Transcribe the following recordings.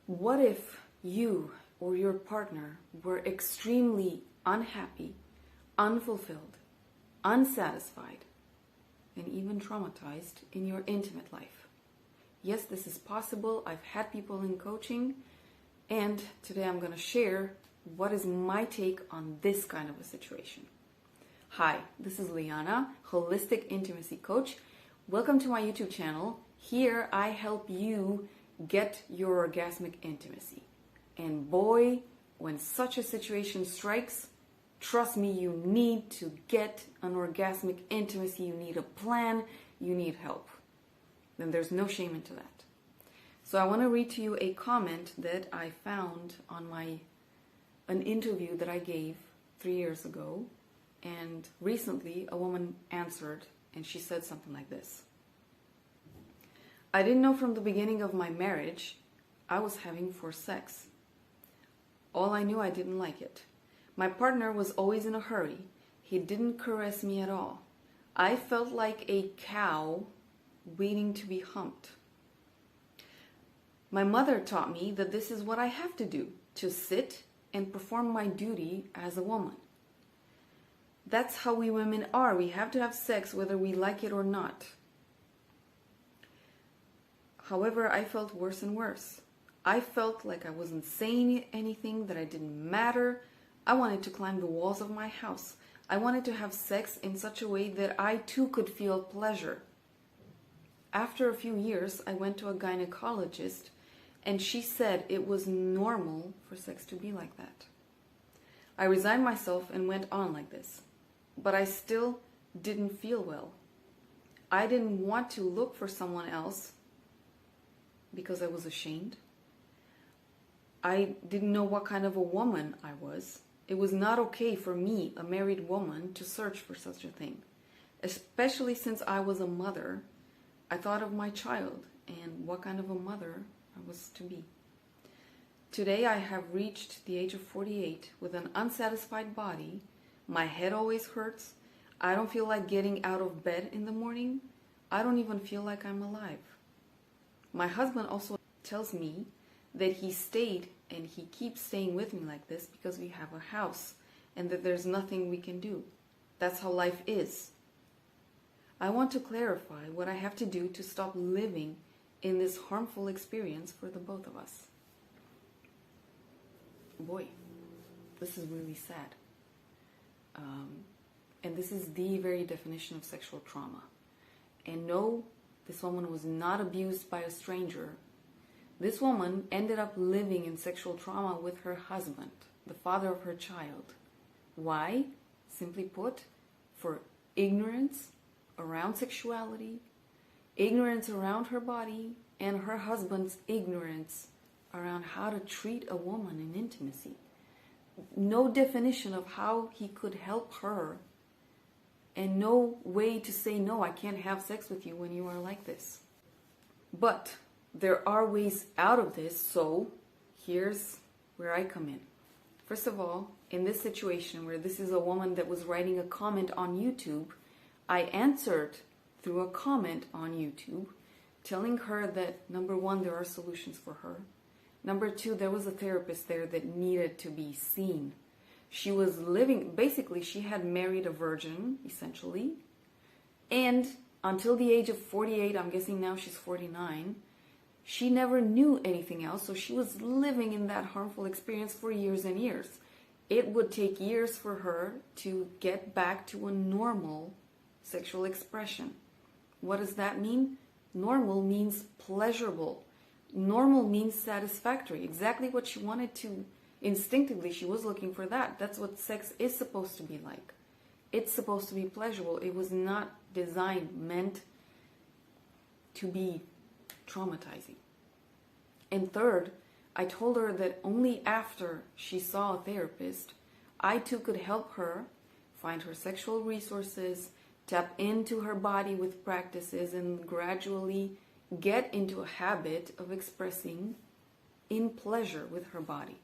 What if you or your partner were extremely unhappy, unfulfilled, unsatisfied, and even traumatized in your intimate life? Yes, this is possible. I've had people in coaching, and today I'm going to share what is my take on this kind of a situation. Hi, this is Liana, Holistic Intimacy Coach. Welcome to my YouTube channel. Here I help you get your orgasmic intimacy. And boy, when such a situation strikes, trust me, you need to get an orgasmic intimacy. You need a plan. You need help. Then there's no shame into that. So I want to read to you a comment that I found on an interview that I gave 3 years ago. And recently a woman answered and she said something like this. I didn't know from the beginning of my marriage I was having forced sex. All I knew, I didn't like it. My partner was always in a hurry. He didn't caress me at all. I felt like a cow waiting to be humped. My mother taught me that this is what I have to do, to sit and perform my duty as a woman. That's how we women are. We have to have sex whether we like it or not. However, I felt worse and worse. I felt like I wasn't saying anything, that I didn't matter. I wanted to climb the walls of my house. I wanted to have sex in such a way that I too could feel pleasure. After a few years, I went to a gynecologist and she said it was normal for sex to be like that. I resigned myself and went on like this. But I still didn't feel well. I didn't want to look for someone else because I was ashamed. I didn't know what kind of a woman I was. It was not okay for me, a married woman, to search for such a thing. Especially since I was a mother, I thought of my child and what kind of a mother I was to be. Today I have reached the age of 48 with an unsatisfied body. My head always hurts. I don't feel like getting out of bed in the morning. I don't even feel like I'm alive. My husband also tells me that he stayed and he keeps staying with me like this because we have a house and that there's nothing we can do. That's how life is. I want to clarify what I have to do to stop living in this harmful experience for the both of us. Boy, this is really sad. And this is the very definition of sexual trauma. And no, this woman was not abused by a stranger. This woman ended up living in sexual trauma with her husband, the father of her child. Why? Simply put, for ignorance around sexuality, ignorance around her body, and her husband's ignorance around how to treat a woman in intimacy. No definition of how he could help her, and no way to say, no, I can't have sex with you when you are like this. But there are ways out of this, so here's where I come in. First of all, in this situation where this is a woman that was writing a comment on YouTube, I answered through a comment on YouTube, telling her that, number one, there are solutions for her. Number two, there was a therapist there that needed to be seen. She was living, basically, she had married a virgin, essentially. And until the age of 48, I'm guessing now she's 49, she never knew anything else. So she was living in that harmful experience for years and years. It would take years for her to get back to a normal sexual expression. What does that mean? Normal means pleasurable. Normal means satisfactory. Exactly what she wanted to. Instinctively, she was looking for that. That's what sex is supposed to be like. It's supposed to be pleasurable. It was not meant to be traumatizing. And third, I told her that only after she saw a therapist, I too could help her find her sexual resources, tap into her body with practices, and gradually get into a habit of expressing in pleasure with her body.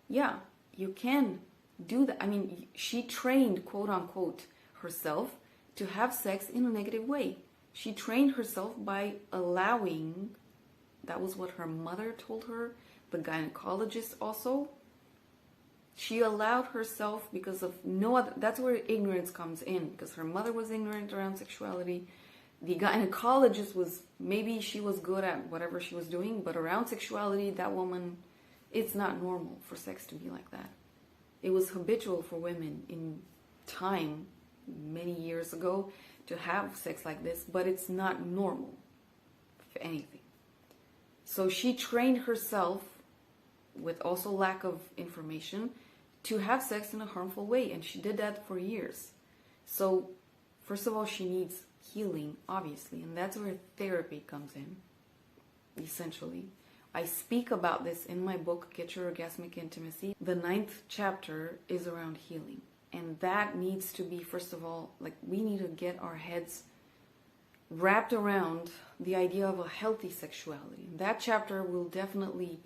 Yeah, you can do that. I mean, she trained, quote unquote, herself to have sex in a negative way. She trained herself by allowing That was what her mother told her. The gynecologist also. She allowed herself, because of no other, that's where ignorance comes in, because her mother was ignorant around sexuality. The gynecologist was, maybe she was good at whatever she was doing, but around sexuality, that woman, it's not normal for sex to be like that. It was habitual for women in time, many years ago, to have sex like this, but it's not normal, if anything. So she trained herself, with also lack of information, to have sex in a harmful way, and she did that for years. So first of all, she needs healing, obviously, and that's where therapy comes in, essentially. I speak about this in my book, Get Your Orgasmic Intimacy. The 9th chapter is around healing, and that needs to be, first of all, like, we need to get our heads wrapped around the idea of a healthy sexuality. That chapter will definitely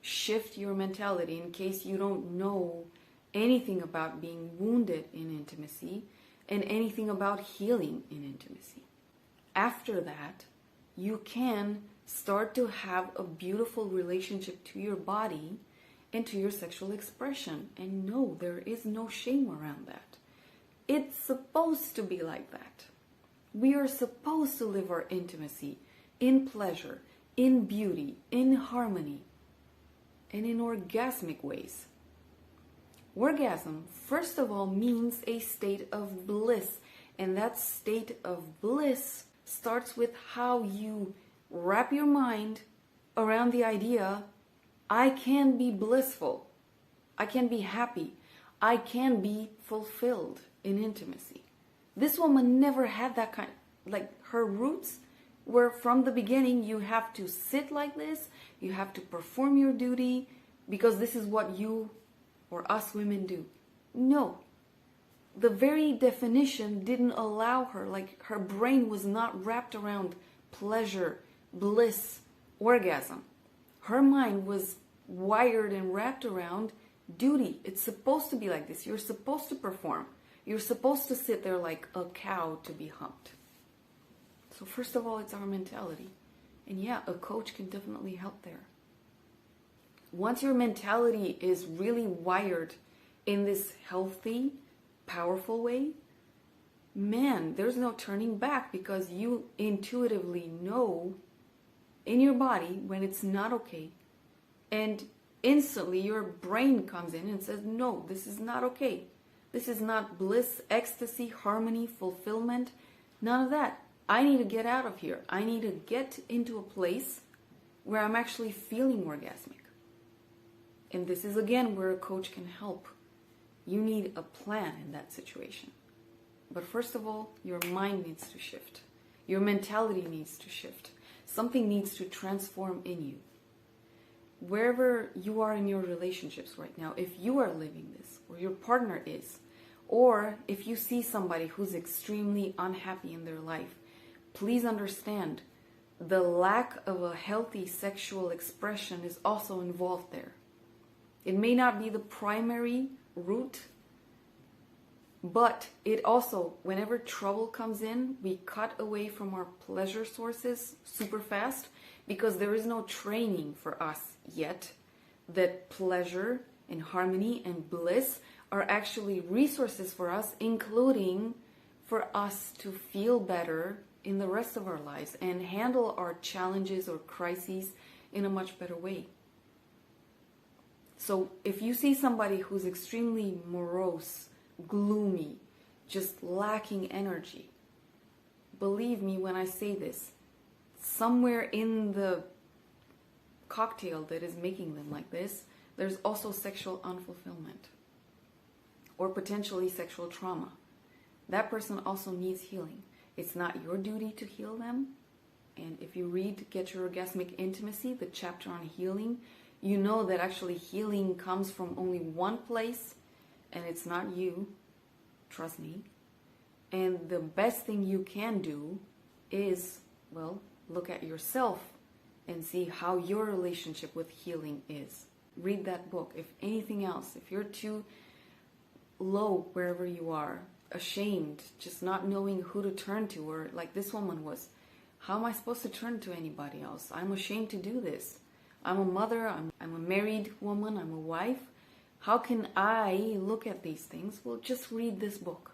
shift your mentality in case you don't know anything about being wounded in intimacy and anything about healing in intimacy. After that, you can start to have a beautiful relationship to your body and to your sexual expression. And no, there is no shame around that. It's supposed to be like that. We are supposed to live our intimacy in pleasure, in beauty, in harmony, and in orgasmic ways. Orgasm, first of all, means a state of bliss. And that state of bliss starts with how you wrap your mind around the idea, I can be blissful, I can be happy, I can be fulfilled in intimacy. This woman never had that kind, like, her roots were from the beginning, you have to sit like this, you have to perform your duty, because this is what you or us women do. No. The very definition didn't allow her, like, her brain was not wrapped around pleasure, bliss, orgasm. Her mind was wired and wrapped around duty. It's supposed to be like this. You're supposed to perform. You're supposed to sit there like a cow to be humped. So first of all, it's our mentality. And yeah, a coach can definitely help there. Once your mentality is really wired in this healthy, powerful way, man, there's no turning back, because you intuitively know in your body when it's not okay. And instantly your brain comes in and says, no, this is not okay. This is not bliss, ecstasy, harmony, fulfillment, none of that. I need to get out of here. I need to get into a place where I'm actually feeling orgasmic. And this is, again, where a coach can help. You need a plan in that situation. But first of all, your mind needs to shift. Your mentality needs to shift. Something needs to transform in you. Wherever you are in your relationships right now, if you are living this, or your partner is, or if you see somebody who's extremely unhappy in their life, please understand the lack of a healthy sexual expression is also involved there. It may not be the primary root, but it also, whenever trouble comes in, we cut away from our pleasure sources super fast, because there is no training for us yet that pleasure and harmony and bliss are actually resources for us, including for us to feel better in the rest of our lives and handle our challenges or crises in a much better way. So if you see somebody who's extremely morose, gloomy, just lacking energy, believe me when I say this, somewhere in the cocktail that is making them like this, there's also sexual unfulfillment or potentially sexual trauma. That person also needs healing. It's not your duty to heal them. And if you read Get Your Orgasmic Intimacy, the chapter on healing, you know that actually healing comes from only one place, and it's not you. Trust me. And the best thing you can do is, well, look at yourself and see how your relationship with healing is. Read that book. If anything else, if you're too low wherever you are, ashamed, just not knowing who to turn to, or like this woman was, How am I supposed to turn to anybody else? I'm ashamed to do this. I'm a mother, I'm a married woman, I'm a wife. How can I look at these things? Well, just read this book.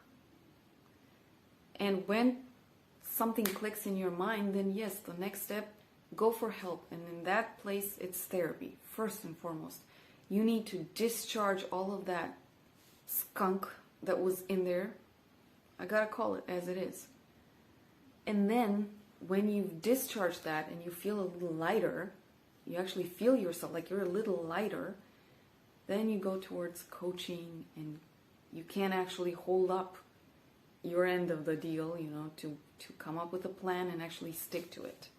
And when something clicks in your mind, then yes, the next step, go for help. And in that place, it's therapy, first and foremost. You need to discharge all of that skunk that was in there. I gotta call it as it is. And then when you've discharged that and you feel a little lighter, you actually feel yourself like you're a little lighter, then you go towards coaching, and you can actually hold up your end of the deal, to come up with a plan and actually stick to it.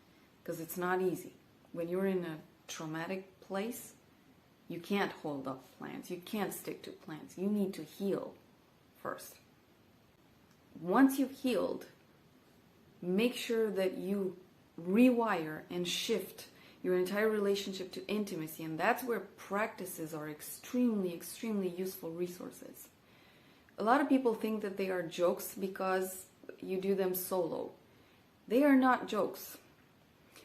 Because it's not easy. When you're in a traumatic place, you can't hold up plans. You can't stick to plans. You need to heal first. Once you've healed, make sure that you rewire and shift your entire relationship to intimacy. And that's where practices are extremely, extremely useful resources. A lot of people think that they are jokes because you do them solo. They are not jokes.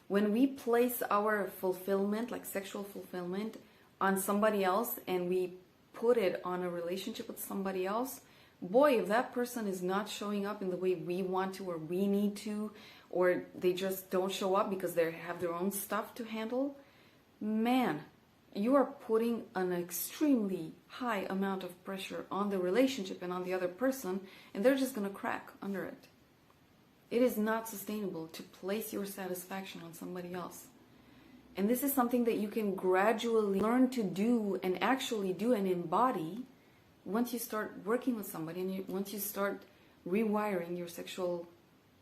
When we place our fulfillment, like sexual fulfillment, on somebody else and we put it on a relationship with somebody else, boy, if that person is not showing up in the way we want to or we need to, or they just don't show up because they have their own stuff to handle, man, you are putting an extremely high amount of pressure on the relationship and on the other person, and they're just going to crack under it. It is not sustainable to place your satisfaction on somebody else. And this is something that you can gradually learn to do and actually do and embody once you start working with somebody, and once you start rewiring your sexual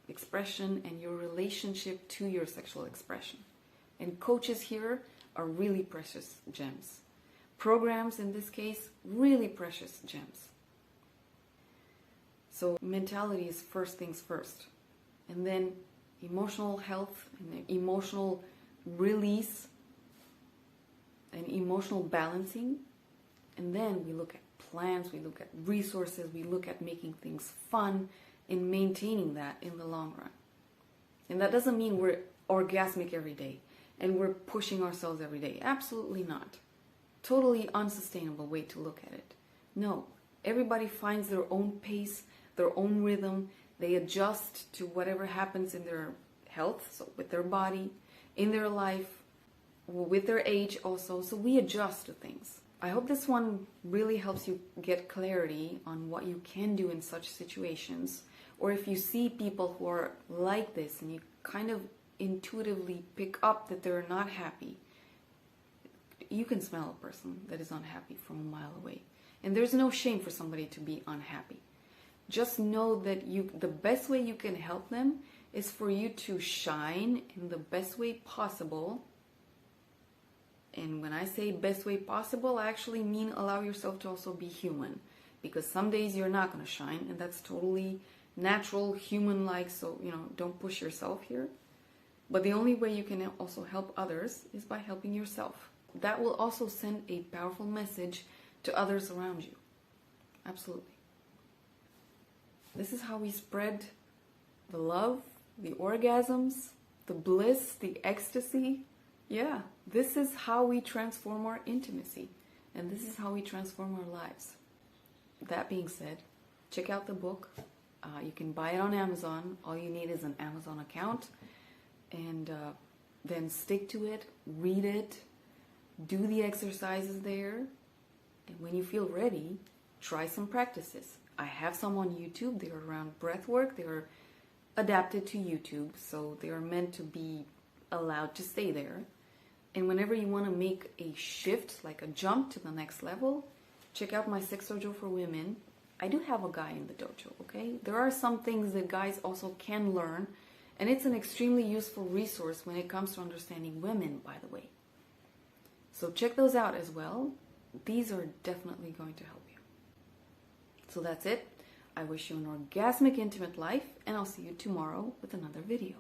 expression and your relationship to your sexual expression. And coaches here are really precious gems. Programs, in this case, really precious gems. So mentality is first things first. And then emotional health and emotional release and emotional balancing. And then we look at plans, we look at resources, we look at making things fun and maintaining that in the long run. And that doesn't mean we're orgasmic every day and we're pushing ourselves every day. Absolutely not. Totally unsustainable way to look at it. No, everybody finds their own pace, their own rhythm. They adjust to whatever happens in their health, so with their body, in their life, with their age also. So we adjust to things. I hope this one really helps you get clarity on what you can do in such situations. Or if you see people who are like this and you kind of intuitively pick up that they're not happy, you can smell a person that is unhappy from a mile away. And there's no shame for somebody to be unhappy. Just know that the best way you can help them is for you to shine in the best way possible. And when I say best way possible, I actually mean allow yourself to also be human. Because some days you're not going to shine, and that's totally natural, human-like, so, don't push yourself here. But the only way you can also help others is by helping yourself. That will also send a powerful message to others around you. Absolutely. This is how we spread the love, the orgasms, the bliss, the ecstasy. Yeah, this is how we transform our intimacy. And this is how we transform our lives. That being said, check out the book. You can buy it on Amazon. All you need is an Amazon account. And then stick to it, read it, do the exercises there. And when you feel ready, try some practices. I have some on YouTube. They are around breath work. They are adapted to YouTube, so they are meant to be allowed to stay there. And whenever you want to make a shift, like a jump to the next level, check out my Sex Dojo for Women. I do have a guy in the dojo, okay? There are some things that guys also can learn, and it's an extremely useful resource when it comes to understanding women, by the way. So check those out as well. These are definitely going to help you. So that's it. I wish you an orgasmic, intimate life, and I'll see you tomorrow with another video.